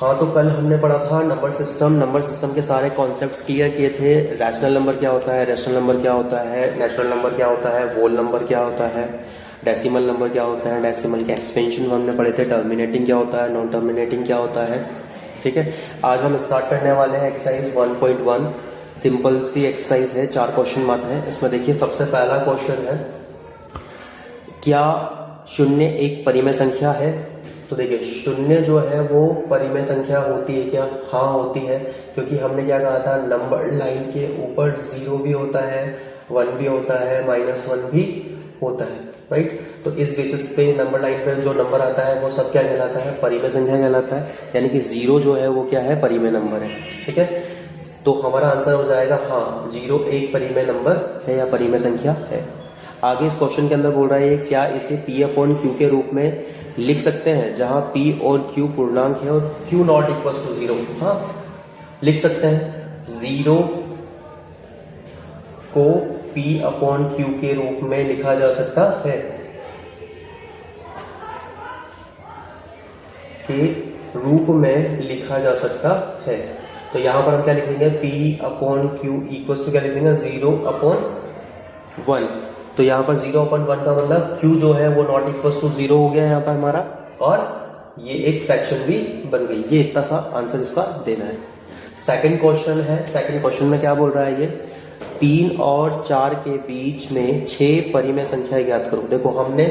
हाँ, तो कल हमने पढ़ा था नंबर सिस्टम के सारे कॉन्सेप्ट्स क्लियर किए थे। रैशनल नंबर क्या होता है, रेशनल नंबर क्या होता है, नेचुरल नंबर क्या होता है, होल नंबर क्या होता है, डेसिमल नंबर क्या होता है, डेसिमल के एक्सपेंशन हमने पढ़े थे, टर्मिनेटिंग क्या होता है, नॉन टर्मिनेटिंग क्या होता है। ठीक है, आज हम स्टार्ट करने वाले हैं एक्सरसाइज 1.1। सिंपल सी एक्सरसाइज है, 4 क्वेश्चन मात्र है। इसमें देखिए सबसे पहला क्वेश्चन है, क्या शून्य एक परिमेय संख्या है? तो देखिए शून्य जो है वो परिमेय संख्या होती है क्या? हाँ होती है, क्योंकि हमने क्या कहा था, नंबर लाइन के ऊपर 0 भी होता है, 1 भी होता है, -1 भी होता है, राइट। तो इस बेसिस पे नंबर लाइन पे जो नंबर आता है वो सब क्या कहलाता है, परिमेय संख्या कहलाता है। यानी कि 0 जो है वो क्या है, परिमेय नंबर है। ठीक है, तो हमारा आंसर हो जाएगा हाँ, 0 एक परिमेय नंबर है या परिमेय संख्या है। आगे इस क्वेश्चन के अंदर बोल रहा है क्या इसे P/Q के रूप में लिख सकते हैं, जहां P और Q पूर्णांक है और Q नॉट इक्वल टू 0। हाँ लिख सकते हैं, 0 को P/Q के रूप में लिखा जा सकता है, के रूप में लिखा जा सकता है। तो यहां पर हम क्या लिखेंगे, P/Q इक्वल टू क्या लिखेंगे, 0/1। तो यहाँ पर 0/1 का मतलब Q जो है वो नॉट इक्वल टू 0 हो गया यहाँ पर हमारा, और ये एक फ्रैक्शन भी बन गई। ये इतना सा आंसर इसका देना है। सेकंड क्वेश्चन है, सेकंड क्वेश्चन में क्या बोल रहा है, ये 3 और 4 के बीच में 6 परिमेय संख्या ज्ञात करो। देखो हमने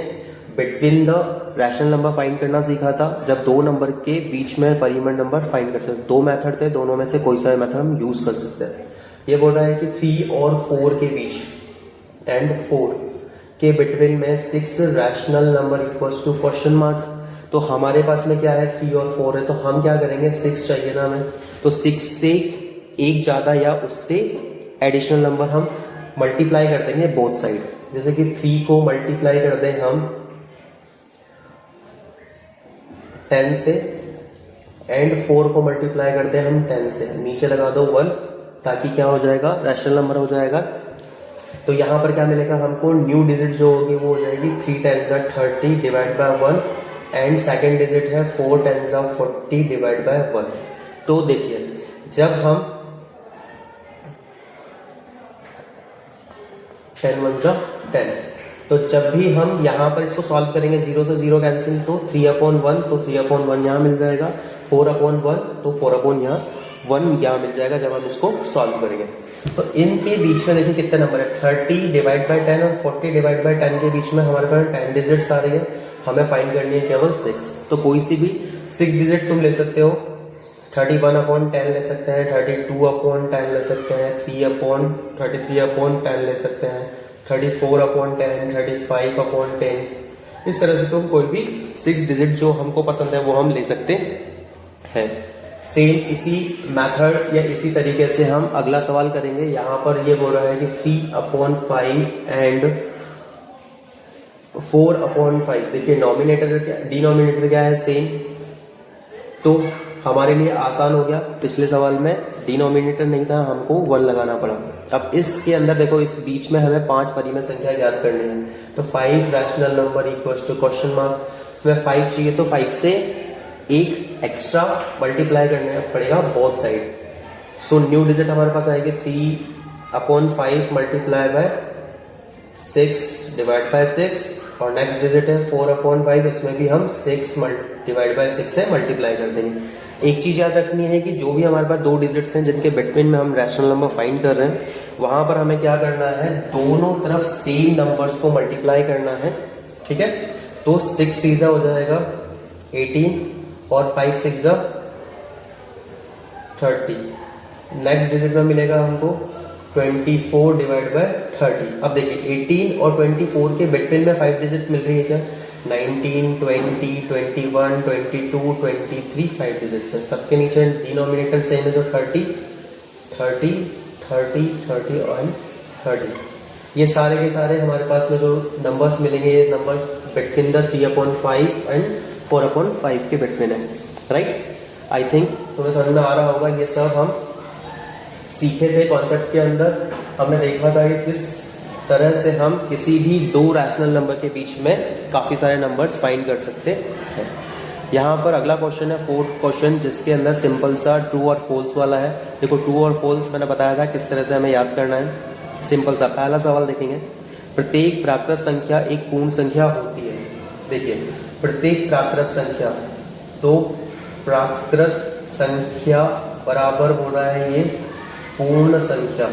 between the rational number find करना सीखा था, जब दो नंबर के बीच में परिमेय नंबर फाइंड करते हैं। 2 मेथड थे, दोनों में से कोई सा मेथड हम यूज कर सकते हैं। ये बोल रहा है कि 3 और 4 के बीच एंड 4 के बिटवीन में 6 rational number equals to question mark. तो हमारे पास में क्या है, 3 और 4 है, तो हम क्या करेंगे, 6 चाहिए ना हमें, तो 6 से एक ज्यादा या उससे एडिशनल नंबर हम मल्टीप्लाई कर देंगे बोथ साइड। जैसे कि 3 को मल्टीप्लाई कर दें हम 10 से, एंड 4 को मल्टीप्लाई करते हैं हम 10 से, नीचे लगा दो 1, ताकि क्या हो जाएगा, रैशनल नंबर हो जाएगा। तो यहां पर क्या मिलेगा हमको, न्यू डिजिट जो होगी वो हो जाएगी 3 10 30 divide by 1, and second digit है 4 10 40 डिवाइड बाय 1। तो देखिए जब हम 10 1 10, तो जब भी हम यहां पर इसको सॉल्व करेंगे, 0 से 0 कैंसिल, तो 3/1, तो 3/1 यहां मिल जाएगा, 4/1, तो 4/1 यहाँ मिल जाएगा जब हम इसको सॉल्व करेंगे। तो इनके बीच में देखिए कितने नंबर है, 30 डिवाइड बाय 10 और 40 डिवाइड बाय 10 के बीच में हमारे पास 10 डिजिट्स आ रही है, हमें फाइंड करनी है केवल 6। तो कोई सी भी 6 डिजिट तुम ले सकते हो, 31/10 ले सकते हैं, 32/10 ले सकते हैं, 33/10 ले सकते हैं, 34/10, 35/10। इस तरह से तुम कोई भी 6 डिजिट जो हमको पसंद है वो हम ले सकते हैं। सेम इसी मेथड या इसी तरीके से हम अगला सवाल करेंगे। यहां पर ये बोल रहा है कि 3/5 एंड 4/5। देखिए नॉमिनेटर डिनोमिनेटर क्या है, सेम, तो हमारे लिए आसान हो गया। पिछले सवाल में डिनोमिनेटर नहीं था, हमको 1 लगाना पड़ा। अब इसके अंदर देखो, इस बीच में हमें 5 परिमेय संख्या ज्ञात करनी है। तो 5 rational number equals to question mark, हमें 5 चाहिए, तो 5 से एक एक्स्ट्रा मल्टीप्लाई करना पड़ेगा both side. So new digit हमारे पास आएगी 3/5 मल्टीप्लाई बाय 6 डिवाइड बाय 6, और नेक्स्ट डिजिट है 4/5, इसमें भी हम 6 डिवाइड बाय 6 से मल्टीप्लाई कर देंगे। एक चीज याद रखनी है कि जो भी हमारे पास 2 डिजिट्स हैं जिनके बिटवीन में हम रैशनल नंबर फाइंड कर रहे हैं, वहां पर हमें क्या करना है, दोनों तरफ सेम नंबर्स को मल्टीप्लाई करना है। ठीक है, तो 6 3 हो जाएगा 18, और 5 6 30। नेक्स्ट डिजिट में मिलेगा हमको 24 डिवाइड बाय 30। अब देखिए 18 और 24 के बिटवीन में 5 डिजिट मिल रही है क्या, 19 20 21 22 23 5 डिजिट्स है। सबके नीचे डिनोमिनेटर सेम है, जो 30 30 30 30 और 30। ये सारे के सारे हमारे पास में जो नंबर्स मिलेंगे, ये नंबर बिटवीन द 3/5 एंड 4/5 के बिटवीन है, राइट। आई थिंक तुम्हें समझ में आ रहा होगा। ये सब हम सीखे थे कॉन्सेप्ट के अंदर। हमने देखा था कि किस तरह से हम किसी भी 2 रैशनल नंबर के बीच में काफी सारे नंबर्स फाइंड कर सकते हैं। यहाँ पर अगला क्वेश्चन है फोर्थ क्वेश्चन, जिसके अंदर सिंपल सा ट्रू और फॉल्स वाला है। देखो ट्रू और फॉल्स मैंने बताया था किस तरह से हमें याद करना है। सिंपल सा पहला सवाल देखेंगे, प्रत्येक प्राकृत संख्या एक पूर्ण संख्या होती है। देखिए प्रत्येक प्राकृत संख्या, तो प्राकृत संख्या बराबर हो रहा है ये पूर्ण संख्या।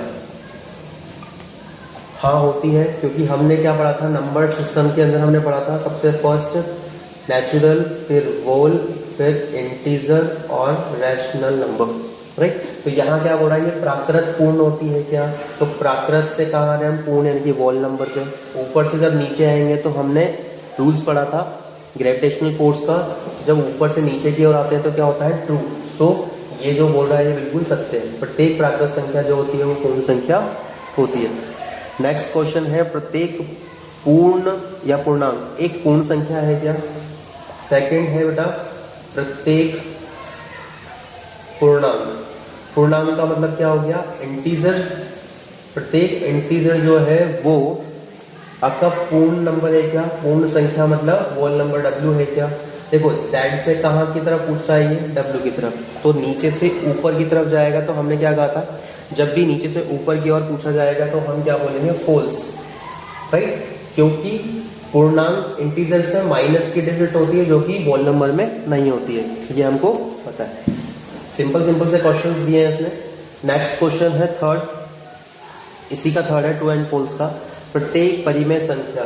हाँ होती है, क्योंकि हमने क्या पढ़ा था नंबर सिस्टम के अंदर, हमने पढ़ा था सबसे फर्स्ट नेचुरल, फिर होल, फिर इंटीजर और रैशनल नंबर, राइट। तो यहाँ क्या बोल रहा है, ये प्राकृत पूर्ण होती है क्या, तो प्राकृत से कहा रहे हम पूर्ण यानी कि होल नंबर पे। ऊपर से जब नीचे आएंगे तो हमने रूल्स पढ़ा था ग्रेविटेशनल फोर्स का, जब ऊपर से नीचे की ओर आते हैं तो क्या होता है ट्रू। सो ये जो बोल रहा है ये बिल्कुल सत्य है, प्रत्येक प्राकृत संख्या जो होती है वो पूर्ण संख्या होती है। नेक्स्ट क्वेश्चन है, प्रत्येक पूर्ण या पूर्णांक एक पूर्ण संख्या है क्या। सेकंड है बेटा प्रत्येक पूर्णांक, पूर्णांक का मतलब क्या हो गया इंटीजर, प्रत्येक इंटीजर जो है वो आपका पूर्ण नंबर है क्या, पूर्ण संख्या मतलब होल नंबर डब्ल्यू है क्या। देखो z से कहाँ की तरफ पूछ रहा है ये, w की तरफ, तो नीचे से ऊपर की तरफ जाएगा। तो हमने क्या कहा था, जब भी नीचे से ऊपर की ओर पूछा जाएगा तो हम क्या बोलेंगे फॉल्स, राइट, क्योंकि पूर्णांक इंटीजर से माइनस की डिजिट होती है जो कि होल नंबर में नहीं होती है, ये हमको पता है। सिंपल सिंपल से क्वेश्चंस दिए हैं इसमें। नेक्स्ट क्वेश्चन है थर्ड, इसी का थर्ड है ट्रू एंड फॉल्स का, प्रत्येक परिमेय संख्या,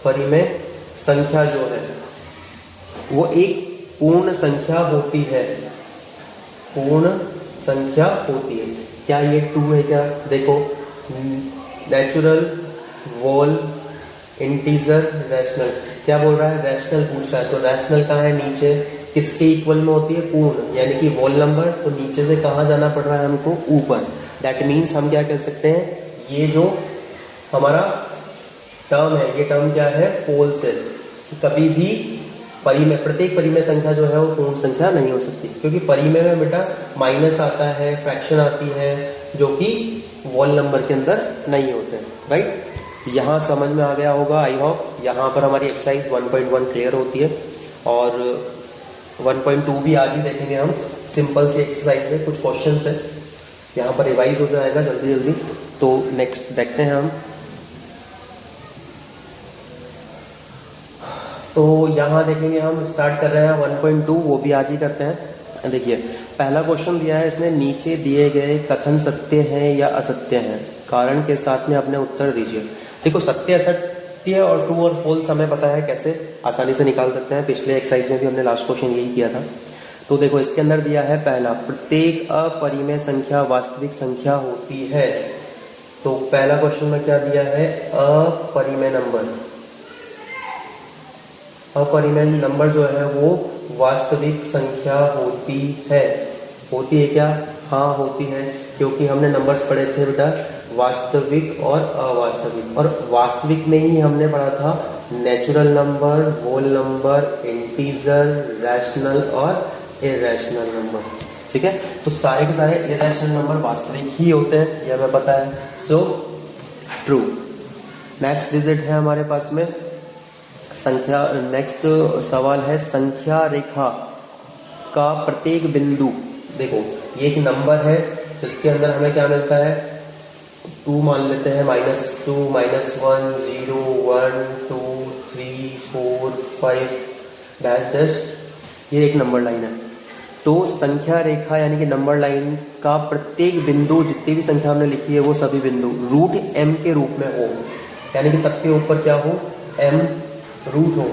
परिमेय संख्या जो है वो एक पूर्ण संख्या होती है, पूर्ण संख्या होती है क्या, ये ट्रू है क्या। देखो नेचुरल, वोल, इंटीजर, रैशनल, क्या बोल रहा है रैशनल पूछ रहा है, तो रैशनल कहाँ है नीचे, किसके इक्वल में होती है पूर्ण यानी कि होल नंबर, तो नीचे से कहाँ जाना पड़ रहा है हमको ऊपर। दैट मीन्स हम क्या कह सकते हैं, ये जो हमारा टर्म है ये टर्म क्या है फॉल्स है, कभी भी परिमेय, प्रत्येक परिमेय संख्या जो है वो पूर्ण संख्या नहीं हो सकती, क्योंकि परिमेय में बेटा माइनस आता है, फ्रैक्शन आती है जो कि होल नंबर के अंदर नहीं होते, राइट। यहाँ समझ में आ गया होगा आई होप। यहाँ पर हमारी एक्सरसाइज 1.1 क्लियर होती है और 1.2 भी आज ही देखेंगे हम। सिंपल सी एक्सरसाइज है, कुछ क्वेश्चन है, यहाँ पर रिवाइज हो जाएगा जल्दी जल्दी। तो नेक्स्ट देखते हैं हम। तो यहाँ देखेंगे हम, स्टार्ट कर रहे हैं 1.2, वो भी आज ही करते हैं। देखिए पहला क्वेश्चन दिया है इसने, नीचे दिए गए कथन सत्य हैं या असत्य हैं, कारण के साथ में अपने उत्तर दीजिए। देखो सत्य असत्य और ट्रू और फॉल्स हमें पता है कैसे आसानी से निकाल सकते हैं, पिछले एक्सरसाइज में भी हमने लास्ट क्वेश्चन यही किया था। तो देखो इसके अंदर दिया है पहला, प्रत्येक अपरिमेय संख्या वास्तविक संख्या होती है। तो पहला क्वेश्चन में क्या दिया है, अपरिमेय नंबर, अपरिमेय नंबर जो है वो वास्तविक संख्या होती है। होती है क्या, हाँ होती है, क्योंकि हमने नंबर्स पढ़े थे बेटा वास्तविक और अवास्तविक, और वास्तविक में ही हमने पढ़ा था natural number, whole number, integer, rational और इरैशनल नंबर, ठीक है। तो सारे के सारे इरैशनल नंबर वास्तविक ही होते हैं, यह हमें पता है, सो ट्रू। नेक्स्ट डिजिट है हमारे पास में संख्या, नेक्स्ट सवाल है संख्या रेखा का प्रत्येक बिंदु। देखो ये एक नंबर है जिसके अंदर हमें क्या मिलता है, 2 मान लेते हैं, -2, -1, 0, 1, 2, 3, 4, 5 डैश डैश, ये एक नंबर लाइन है। तो संख्या रेखा यानी कि नंबर लाइन का प्रत्येक बिंदु, जितनी भी संख्या हमने लिखी है वो सभी बिंदु रूट m के रूप में हो, यानी कि सबके ऊपर क्या हो, m रूट हो।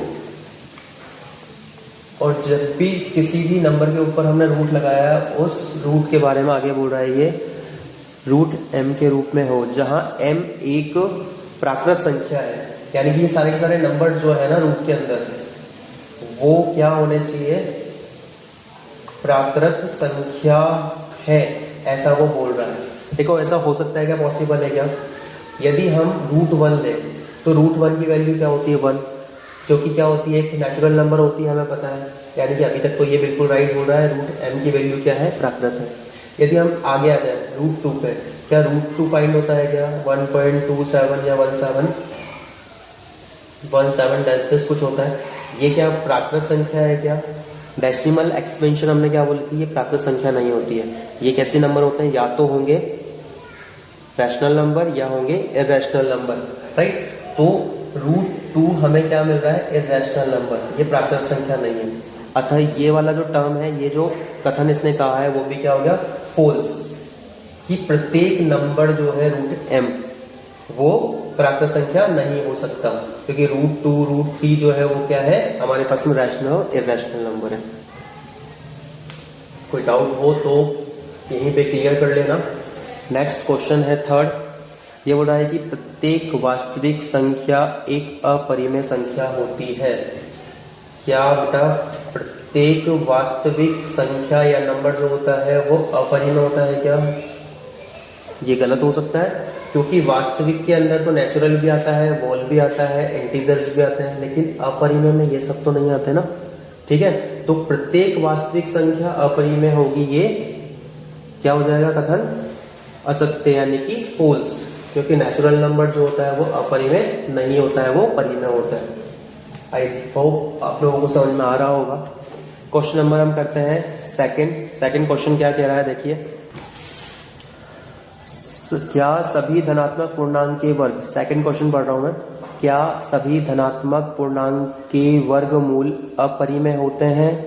और जब भी किसी भी नंबर के ऊपर हमने रूट लगाया, उस रूट के बारे में आगे बोल रहा है ये रूट m के रूप में हो, जहां m एक प्राकृत संख्या है, यानी कि ये सारे के सारे नंबर जो है ना रूट के अंदर वो क्या होने चाहिए, प्राकृत संख्या है, ऐसा वो बोल रहा है। देखो ऐसा हो सकता है क्या, पॉसिबल है क्या, यदि हम √1 लें तो √1 की वैल्यू क्या होती है 1, जो कि क्या होती है एक नेचुरल नंबर होती है, हमें पता है, यानी कि अभी तक तो ये बिल्कुल राइट बोल रहा है, √m की वैल्यू क्या है, प्राकृत है। यदि हम आगे आ जाए √2 पे, क्या √2 फाइंड होता है क्या, 1.27 या 17, 17 डैश डैश कुछ होता है, ये क्या प्राकृत संख्या है क्या? डेसिमल एक्सपेंशन हमने क्या बोली थी, ये प्राकृत संख्या नहीं होती है। ये कैसे नंबर होते हैं? या तो होंगे रैशनल नंबर या होंगे इररेशनल नंबर, राइट। तो √2 हमें क्या मिल रहा है? इररेशनल नंबर, ये प्राकृत संख्या नहीं है। अतः ये वाला जो टर्म है, ये जो कथन इसने कहा है वो भी क्या हो गया? फॉल्स, कि प्रत्येक नंबर जो है √m वो प्राकृत संख्या नहीं हो सकता, क्योंकि √2 √3 जो है वो क्या है? हमारे पास में रैशनल और इररेशनल नंबर है। कोई डाउट हो तो यहीं पे क्लियर कर लेना। नेक्स्ट क्वेश्चन है थर्ड, ये बोल रहा है कि प्रत्येक वास्तविक संख्या एक अपरिमेय संख्या होती है। क्या बेटा? प्रत्येक वास्तविक संख्या या नंबर जो होता है वो अपरिमेय होता है क्या? ये गलत हो सकता है, क्योंकि वास्तविक के अंदर तो नेचुरल भी आता है, वोल भी आता है, इंटीजर्स भी आते हैं, लेकिन अपरिमेय में ये सब तो नहीं आते ना, ठीक है। तो प्रत्येक वास्तविक संख्या अपरिमेय होगी, ये क्या हो जाएगा कथन? असत्य, यानी कि फॉल्स, क्योंकि नेचुरल नंबर जो होता है वो अपरिमेय नहीं होता है, वो परिमेय होता है। आई होप आप लोगों को समझ में आ रहा होगा। क्वेश्चन नंबर हम करते हैं सेकंड क्वेश्चन क्या कह रहा है, देखिए। क्या सभी धनात्मक पूर्णांक के वर्ग, सेकंड क्वेश्चन पढ़ रहा हूं मैं, क्या सभी धनात्मक पूर्णांक के वर्गमूल अपरिमेय होते हैं?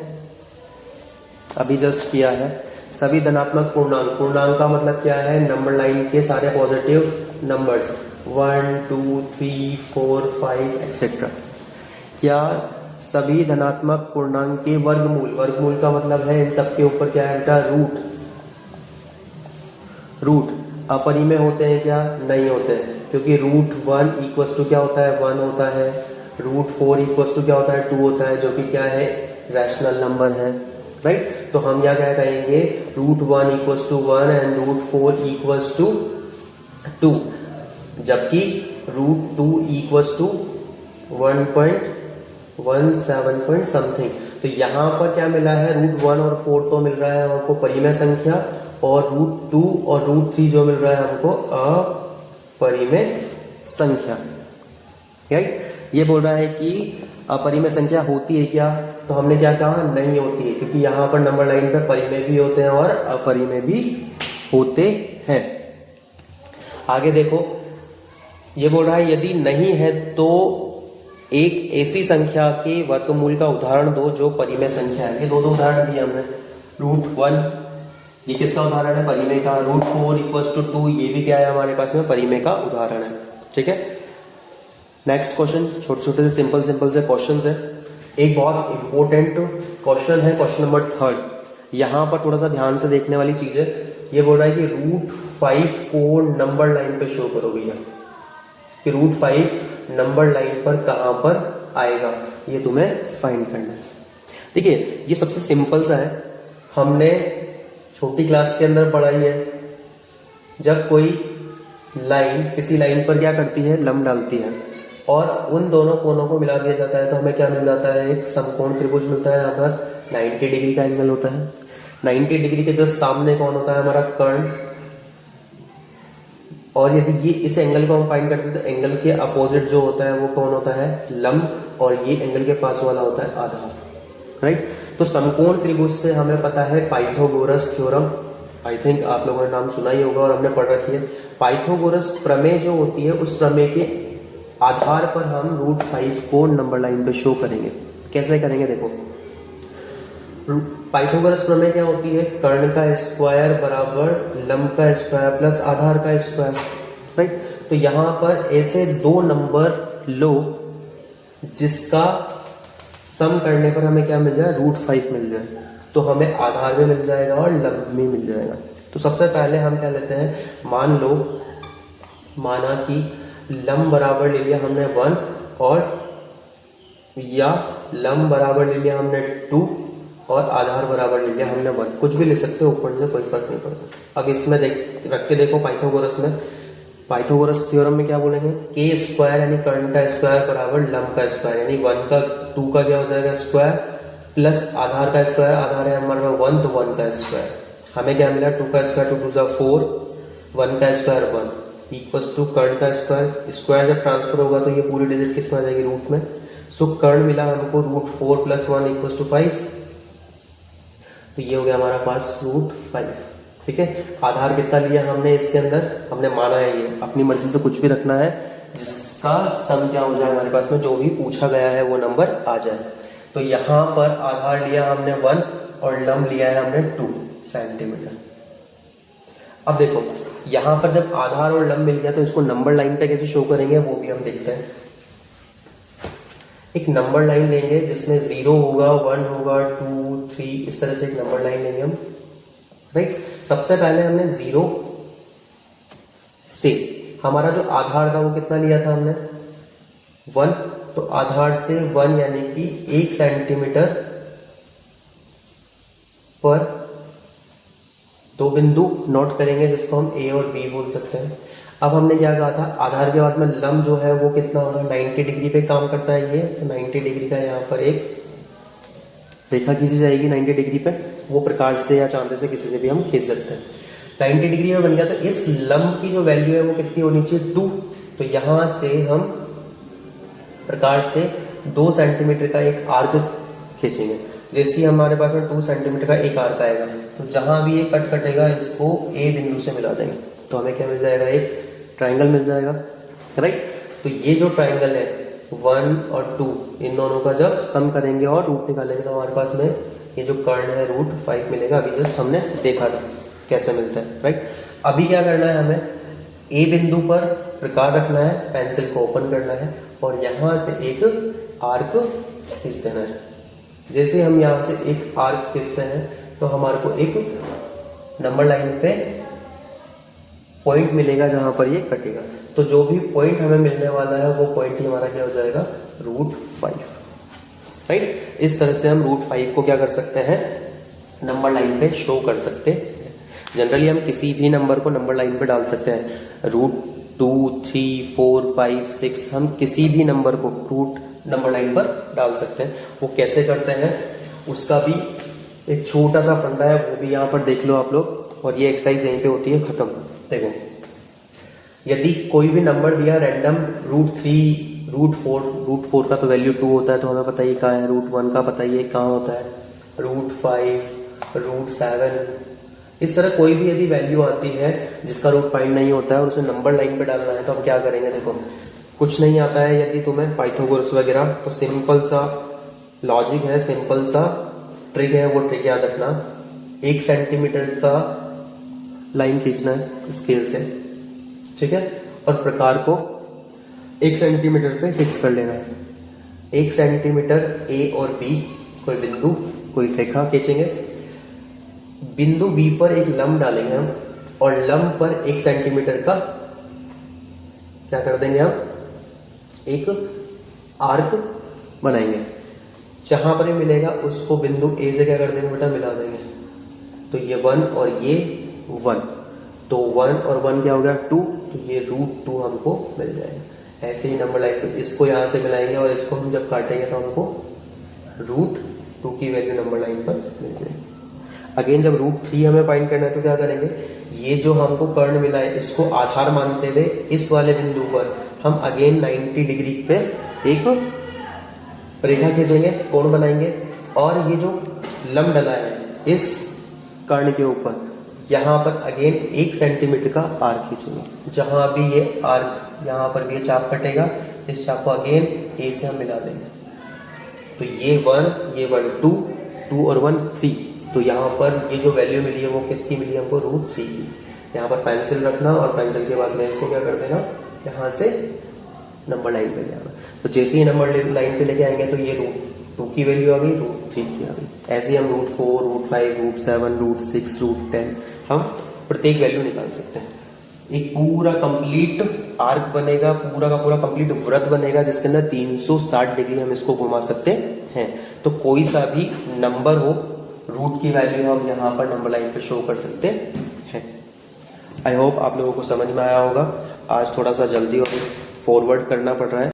अभी जस्ट किया है। सभी धनात्मक पूर्णांक का मतलब क्या है? नंबर लाइन के सारे पॉजिटिव नंबर्स 1 2 3 4 5 एक्सेट्रा। क्या सभी धनात्मक पूर्णांक के वर्गमूल का मतलब है इन सबके ऊपर क्या है बेटा? रूट अपरिमेय होते हैं क्या? नहीं होते हैं, क्योंकि √1 इक्वल्स टू क्या होता है? 1 होता है। √4 इक्वल्स टू क्या होता है? 2 होता है, जो कि क्या है? रैशनल नंबर है, राइट। तो हम क्या कहेंगे? √1 equals to 1 and √4 equals to 2, जबकि √2 इक्वल्स टू 1.17 पॉइंट समथिंग। तो यहाँ पर क्या मिला है? √1 और 4 तो मिल रहा है हमको परिमेय संख्या, और √2 और √3 जो मिल रहा है हमको अपरिमेय संख्या, राइट। ये बोल रहा है कि अपरिमेय संख्या होती है क्या? तो हमने क्या कहा? नहीं होती है, क्योंकि यहाँ पर नंबर लाइन पे परिमेय भी होते हैं और अपरिमेय भी होते हैं। आगे देखो, ये बोल रहा है यदि नहीं है तो एक ऐसी संख्या के वर्गमूल का उदाहरण दो जो परिमेय संख्या है। ये दो उदाहरण दिए हमने। √1 ये किसका उदाहरण है? परिमेय का। √4 इक्वल्स टू 2 ये भी क्या है हमारे पास में? परिमेय का उदाहरण है, ठीक है। नेक्स्ट क्वेश्चन, छोटे छोटे से सिंपल से क्वेश्चंस है। एक बहुत इंपॉर्टेंट क्वेश्चन है, क्वेश्चन नंबर 3। यहां पर थोड़ा सा ध्यान से देखने वाली चीज है। ये बोल रहा है कि √5 को नंबर लाइन पे शो करो भैया, कि √5 नंबर लाइन पर कहां पर आएगा, ये तुम्हें फाइंड करना है। देखिए, ये सबसे सिंपल सा है, हमने छोटी क्लास के अंदर पढ़ाई है। जब कोई लाइन किसी लाइन पर क्या करती है? लंब डालती है, और उन दोनों कोनों को मिला दिया जाता है, तो हमें क्या मिल जाता है? एक समकोण त्रिभुज मिलता है। यहाँ पर 90 डिग्री का एंगल होता है। 90 डिग्री के जस्ट सामने कौन होता है? हमारा कर्ण। और यदि ये इस एंगल को हम फाइंड करते हैं तो एंगल के अपोजिट जो होता है वो कौन होता है? लंब। और ये एंगल के पास वाला होता है आधार, राइट। तो समकोण त्रिभुज से हमें पता है पाइथागोरस थ्योरम, आई थिंक आप लोगों ने नाम सुना ही होगा और हमने पढ़ रखी है। पाइथागोरस प्रमेय जो होती है, उस प्रमेय के आधार पर हम √5 को नंबर लाइन पे शो करेंगे। कैसे करेंगे? देखो, पाइथागोरस प्रमेय क्या होती है? कर्ण का स्क्वायर बराबर लंब का स्क्वायर प्लस आधार का स्क्वायर, राइट। तो यहां पर ऐसे दो नंबर लो जिसका सम करने पर हमें क्या मिल जाए? √5 मिल जाए। तो हमें आधार भी मिल जाएगा और लंब भी मिल जाएगा। तो सबसे पहले हम क्या लेते हैं? माना कि लंब बराबर ले लिया हमने 1, और या लंब बराबर ले लिया हमने 2, और आधार बराबर ले लिया हमने 1। कुछ भी ले सकते हो ऊपर से, कोई फर्क नहीं पड़ता। अब इसमें रख के देखो, पाइथागोरस में, पाइथागोरस थ्योरम में क्या बोलेंगे? के स्क्वायर यानी कर्ण का स्क्वायर बराबर लंब का स्क्वायर, यानी 1 का 2 का क्या हो जाएगा? स्क्वायर प्लस आधार का स्क्वायर। आधार है हमारे में 1, तो 1 का स्क्वायर। हमें क्या मिला? 2 का स्क्वायर 2 2 4, 1 का स्क्वायर 1, इक्वल्स टू कर्ण का स्क्वायर, स्क्वायर जब ट्रांसफर होगा तो ये पूरी डिजिट किस में आ जाएगी, रूट में। सो कर्ण मिला हमको रूट 4 + 1 इक्वल्स टू 5, तो ये हो गया हमारा पास रूट 5। ठीक है, आधार कितना लिया हमने इसके अंदर, हमने माना है ये, अपनी मर्जी से कुछ भी रखना है जिसका सम क्या हो जाए हमारे पास में, जो भी पूछा गया है वो नंबर आ जाए। तो यहां पर आधार लिया हमने 1 और लंब लिया है हमने 2 सेंटीमीटर। अब देखो यहां पर जब आधार और लंब मिल गया तो इसको नंबर लाइन पे कैसे शो करेंगे वो भी हम देखते हैं। एक नंबर लाइन लेंगे जिसमें 0 होगा, 1 होगा, 2, 3, इस तरह से एक नंबर लाइन लेंगे हम, राइट। सबसे पहले हमने 0 से हमारा जो आधार था वो कितना लिया था हमने, 1, तो आधार से 1 यानी कि 1 सेंटीमीटर पर 2 बिंदु नोट करेंगे जिसको हम A और B बोल सकते हैं। अब हमने क्या कहा था, आधार के बाद में लंब जो है वो कितना होगा, 90 डिग्री पे काम करता है ये, तो 90 डिग्री का यहाँ पर एक रेखा खींची जाएगी 90 डिग्री पे, वो प्रकाश से या चांदे से किसी से भी हम खींच सकते हैं। 90 डिग्री में बन गया, तो इस लंब की जो वैल्यू है वो कितनी होनी चाहिए, 2। तो यहां से हम प्रकाश से 2 सेंटीमीटर का एक आर्क खींचेंगे। जैसे हमारे पास में 2 सेंटीमीटर का एक आर्क आएगा, तो जहां भी ये कट कटेगा इसको A बिंदु से मिला देंगे, तो हमें क्या मिल जाएगा, एक ट्राइंगल मिल जाएगा, राइट। तो ये जो ट्राइंगल है 1 और 2, इन दोनों का जब सम करेंगे और रूट निकालेंगे तो हमारे पास में ये जो कर्ण है रूट 5 मिलेगा। अभी जस्ट हमने देखा था कैसे मिलता है, राइट। अभी क्या करना है, हमें A बिंदु पर प्रकार रखना है, पेंसिल को ओपन करना है और यहां से एक आर्क खींच देना है। जैसे हम यहां से एक आर्क खींचते हैं तो हमारे को एक नंबर लाइन पे पॉइंट मिलेगा जहां पर ये कटेगा। तो जो भी पॉइंट हमें मिलने वाला है वो पॉइंट ही हमारा क्या हो जाएगा, रूट 5, राइट। इस तरह से हम रूट 5 को क्या कर सकते हैं, नंबर लाइन पे शो कर सकते हैं। जनरली हम किसी भी नंबर को नंबर लाइन पे डाल सकते हैं, रूट 2, 3, 4, 5, 6, हम किसी भी नंबर को रूट नंबर लाइन पर डाल सकते हैं। वो कैसे करते हैं उसका भी एक छोटा सा फंडा है, वो भी यहाँ पर देख लो आप लोग, और ये एक्सरसाइज यहीं पे होती है खत्म। देखो यदि कोई भी नंबर दिया रैंडम, रूट 3, रूट 4 का तो वैल्यू 2 होता है, तो हमें पता ही कहाँ है, रूट 1 का पता ही कहाँ होता है, रूट 5, रूट 7, इस तरह कोई भी यदि वैल्यू आती है जिसका रूट फाइंड नहीं होता है और उसे नंबर लाइन पे डालना है, तो हम क्या करेंगे, देखो कुछ नहीं आता है यदि तुम्हें पाइथागोरस वगैरह, तो सिंपल सा लॉजिक है, सिंपल सा ट्रिक है, वो ट्रिक याद रखना। 1 सेंटीमीटर का लाइन खींचना है स्केल से, ठीक है, और प्रकार को 1 सेंटीमीटर पे फिक्स कर लेना है। 1 सेंटीमीटर A और B कोई बिंदु, कोई रेखा खींचेंगे, बिंदु B पर एक लंब डालेंगे हम, और लंब पर 1 सेंटीमीटर का क्या कर देंगे हम, एक आर्क बनाएंगे। जहां पर भी मिलेगा उसको बिंदु A से क्या कर देंगे बेटा, मिला देंगे। तो ये 1 और ये 1, तो 1 और 1 क्या हो गया, 2, तो ये रूट 2 हमको मिल जाएगा। ऐसे ही नंबर लाइन पे इसको यहां से मिलाएंगे और इसको हम जब काटेंगे तो हमको रूट 2 की वैल्यू नंबर लाइन पर मिल जाएगी। अगेन जब रूट 3 हमें फाइंड करना है तो क्या करेंगे, ये जो हमको कर्ण मिला है इसको आधार मानते हुए इस वाले बिंदु पर हम अगेन 90 डिग्री पे एक रेखा खींचेंगे, कोण बनाएंगे, और ये जो लंब डला है इस कर्ण के ऊपर यहां पर अगेन 1 सेंटीमीटर का आर्क खींचेंगे। जहां भी ये आर्क, यहां पर भी ये चाप कटेगा, इस चाप को अगेन A से हम मिला देंगे। तो ये 1, ये 1, 2 और 1 3, तो यहाँ पर ये जो वैल्यू मिली है वो किसकी मिली है हमको, रूट 3 की। यहाँ पर पेंसिल रखना और पेंसिल के बाद में इसको क्या कर देना, यहाँ से नंबर लाइन पे ले आना। तो जैसे ही नंबर लाइन पे लेके आएंगे तो ये रूट 2 की वैल्यू आ गई, रूट 3 की आ गई। ऐसे ही हम root 4, root 5, root 7, root 6, root 10 हम प्रत्येक वैल्यू निकाल सकते हैं। एक पूरा कंप्लीट आर्क बनेगा, पूरा का पूरा कंप्लीट वृत्त बनेगा जिसके अंदर 360 डिग्री हम इसको घुमा सकते हैं। तो कोई सा भी नंबर हो, रूट की वैल्यू हम यहाँ पर नंबर लाइन पे शो कर सकते हैं। आई होप आप लोगों को समझ में आया होगा। आज थोड़ा सा जल्दी और फॉरवर्ड करना पड़ रहा है।